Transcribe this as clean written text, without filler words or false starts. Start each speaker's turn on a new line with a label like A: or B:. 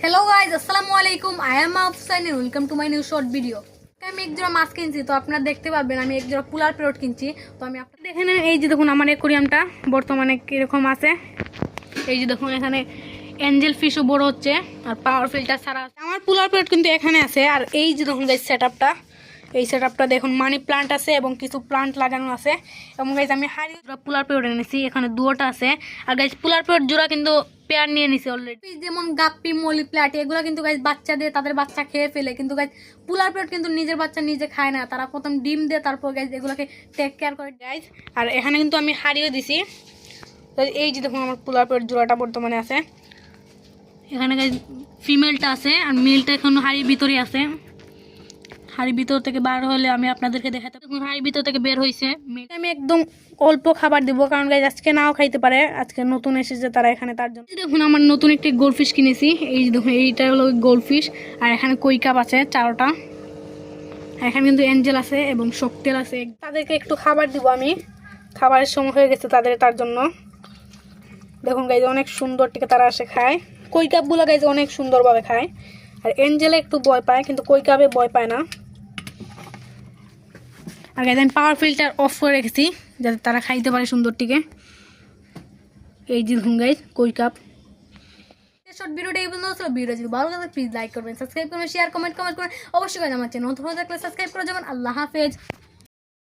A: Hello guys আসসালামু আলাইকুম I am Afsan and welcome to my new short video. আমি এক জোড়া মাছ কিনছি, তো আপনারা দেখতে পাবেন আমি এক জোড়া পুলার প্যারট কিনছি। তো আমি আপনারা দেখেন, এই যে দেখুন আমার অ্যাকোয়ারিয়ামটা বর্তমানে কিরকম আছে। এই যে দেখুন এখানে এঞ্জেল ফিশও বড় হচ্ছে আর পাওয়ার ফিল্টার ছাড়া আছে। আমার পুলার প্যারট কিন্তু এখানে আছে। আর এই যে দেখুন গাইজ সেটআপটা, এই সেটআপটা দেখুন মানি প্লান্ট আছে এবং কিছু প্লান্ট লাগানো আছে। এবং গাইজ আমি হাড়ি পুলার প্যারট এনেছি, এখানে দুটোটা আছে। আর গাইজ পুলার প্যারট জোড়া কিন্তু পেয়ার নিয়ে নিছে অলরেডি। যেমন গাপ্পি মলি প্লাট এগুলো কিন্তু গাইজ বাচ্চা দিয়ে তাদের বাচ্চা খেয়ে ফেলে, কিন্তু গাইজ পুলার প্যারট কিন্তু নিজের বাচ্চা নিজে খায় না। তারা প্রথম ডিম দেয়, তারপর গাইজ এগুলোকে টেক কেয়ার করে গাইজ। আর এখানে কিন্তু আমি হাড়িও দিছি। তো এই যে দেখুন আমার পুলার প্যারট জোড়াটা বর্তমানে আছে। এখানে গাইজ ফিমেলটা আছে আর মেলটা এখন হাড়ির ভিতরে আছে। হাড়ির ভিতর থেকে বার হলে আমি আপনাদেরকে দেখাতে। দেখুন হাড়ির ভিতর থেকে বের হয়েছে। আমি একদম অল্প খাবার দিব, কারণ গাইজ আজকে নাও খাইতে পারে, আজকে নতুন এসেছে তারা এখানে, তার জন্য। দেখুন আমার নতুন একটি গোল্ডফিশ কিনেছি। এই যে দেখুন এইটা হলো গোল্ডফিশ। আর এখানে কই কাপ আছে 4টা। এখানে কিন্তু এঞ্জেল আছে এবং শক্তিল আছে। তাদেরকে একটু খাবার দিব আমি, খাবারের সময় হয়ে গেছে তাদের, তার জন্য। দেখুন গাইজ অনেক সুন্দর টিকে তারা আসে খায়। কই কাপগুলো গাইজ অনেক সুন্দরভাবে খায়। আর এঞ্জেলে একটু ভয় পায়, কিন্তু কই কাপে ভয় পায় না। আর গাইজ আমি পাওয়ার ফিল্টার অফ করে রেখেছি যাতে তারা খাইতে পারে সুন্দরটিকে। এই যে দেখুন গাইজ কই কাপ। শর্ট ভিডিওটা এই পর্যন্ত ছিল। ভিডিও যদি ভালো লাগে প্লিজ লাইক করবেন, সাবস্ক্রাইব করবেন, শেয়ার কমেন্ট করবেন। অবশ্যই গাইজ আমার চ্যানেল নতুন হয়ে থাকলে সাবস্ক্রাইব করে যাবেন। আল্লাহ হাফেজ।